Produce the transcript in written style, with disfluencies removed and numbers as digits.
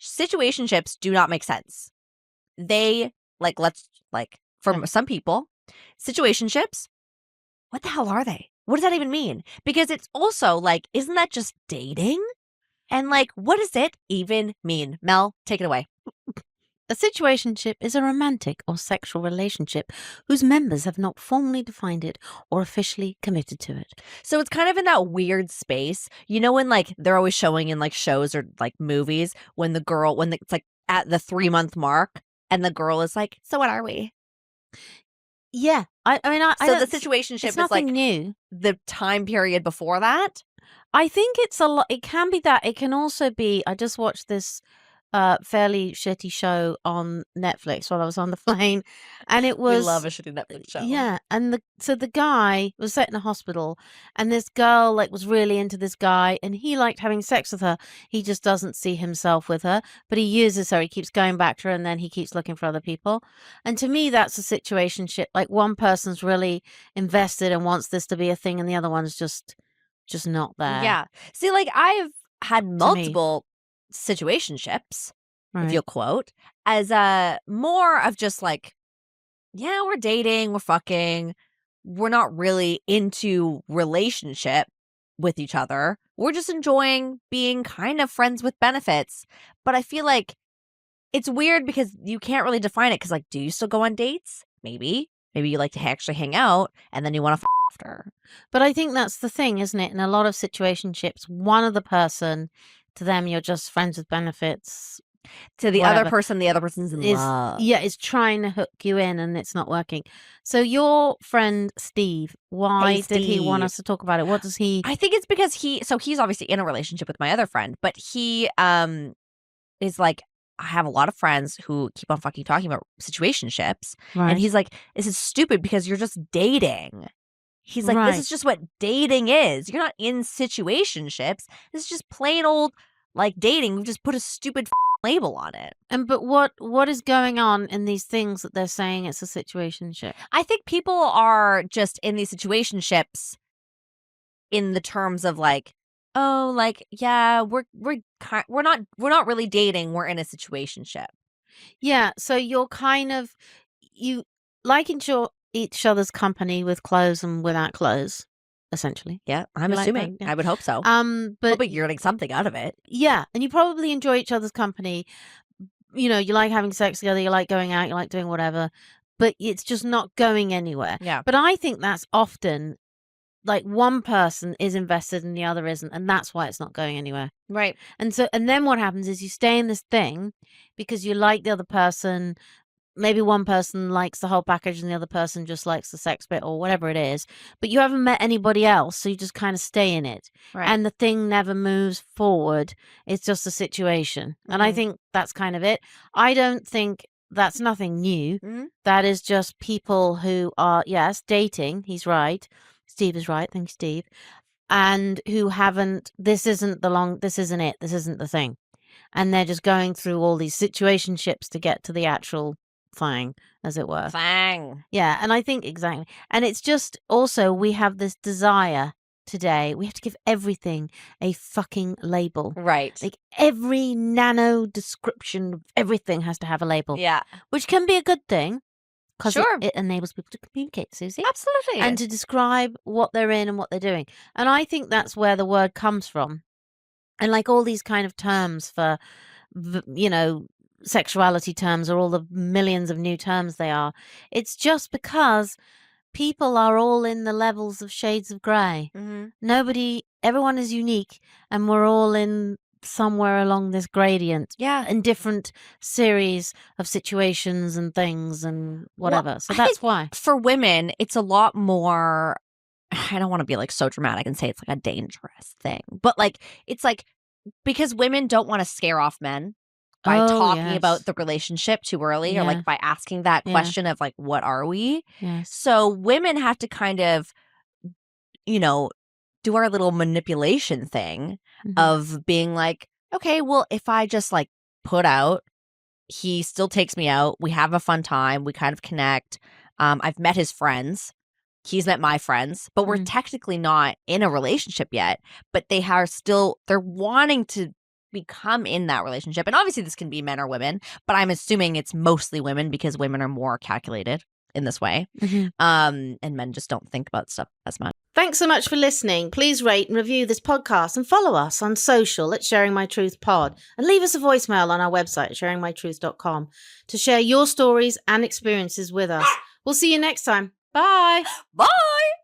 situationships do not make sense. They, for some people, situationships, what the hell are they? What does that even mean? Because it's also like, isn't that just dating? And like, what does it even mean? Mel, take it away. A situationship is a romantic or sexual relationship whose members have not formally defined it or officially committed to it. So it's kind of in that weird space. You know, when like they're always showing in like shows or like movies when it's like at the 3-month mark and the girl is like, so what are we? Yeah. I mean, I So the don't, situationship it's is nothing like new. the time period before that. I think it's a lot. It can be that. It can also be. I just watched this fairly shitty show on Netflix while I was on the plane, and it We was love a shitty Netflix show. yeah. And the guy was set in a hospital, and this girl like was really into this guy, and he liked having sex with her. He just doesn't see himself with her, but he uses her. He keeps going back to her, and then he keeps looking for other people. And to me, that's a situationship. Like one person's really invested and wants this to be a thing, and the other one's just not there. Yeah. See, like I've had me. multiple situationships, if Right. you'll quote, as more of just like, yeah, we're dating, we're fucking, we're not really into relationship with each other. We're just enjoying being kind of friends with benefits. But I feel like it's weird because you can't really define it because, like, do you still go on dates? Maybe. Maybe you like to actually hang out and then you want to after. But I think that's the thing, isn't it? In a lot of situationships, one of the person, to them, you're just friends with benefits. To the Whatever. other person, the other person's in love. Yeah, is trying to hook you in and it's not working. So your friend Steve, why Hey, did he want Steve. us to talk about it? What does he? I think it's because he's obviously in a relationship with my other friend, but he is like, I have a lot of friends who keep on fucking talking about situationships. Right. And he's like, this is stupid because you're just dating. He's like, this Right. is just what dating is. You're not in situationships. This is just plain old like dating. We've just put a stupid label on it. But what is going on in these things that they're saying it's a situationship? I think people are just in these situationships in the terms of like, oh, like, yeah, we're not really dating. We're in a situationship. Yeah, so you're kind of you like each other's company with clothes and without clothes, essentially. Yeah, I'm You like assuming. that? Yeah. I would hope so. But Hoping you're getting something out of it. yeah, and you probably enjoy each other's company. You know, you like having sex together, you like going out, you like doing whatever, but it's just not going anywhere. Yeah. But I think that's often like one person is invested and the other isn't, and that's why it's not going anywhere. Right. And then what happens is you stay in this thing because you like the other person. Maybe one person likes the whole package and the other person just likes the sex bit or whatever it is, but you haven't met anybody else, so you just kind of stay in it. Right. And the thing never moves forward. It's just a situation. And I think that's kind of it. I don't think that's nothing new. That is just people who are, yes, dating. He's right. Steve is right. Thank you, Steve. And who haven't, this isn't it. This isn't the thing. And they're just going through all these situationships to get to the actual thing, as it were. Thing. Yeah, and I think exactly. And it's just also we have this desire today. We have to give everything a fucking label. Right. Like every nano description of everything has to have a label. Yeah. Which can be a good thing. Because Sure. it enables people to communicate, Susie. Absolutely. And to describe what they're in and what they're doing. And I think that's where the word comes from. And like all these kind of terms for, you know, sexuality terms or all the millions of new terms they are, it's just because people are all in the levels of shades of grey. Everyone is unique, and we're all in somewhere along this gradient. Yeah. In different series of situations and things and whatever. Well, so that's why. For women, it's a lot more, I don't want to be like so dramatic and say it's like a dangerous thing, but like, it's like, because women don't want to scare off men by talking about the relationship too early or like by asking that question of like, what are we? Yes. So women have to kind of, you know, do our little manipulation thing of being like, okay, well, if I just like put out, he still takes me out. We have a fun time. We kind of connect. I've met his friends. He's met my friends, but we're technically not in a relationship yet, but they're wanting to become in that relationship, and obviously this can be men or women, but I'm assuming it's mostly women because women are more calculated in this way. And men just don't think about stuff as much. Thanks so much for listening. Please rate and review this podcast and follow us on social at Sharing My Truth Pod, and leave us a voicemail on our website, sharingmytruth.com, to share your stories and experiences with us. We'll see you next time. Bye. Bye.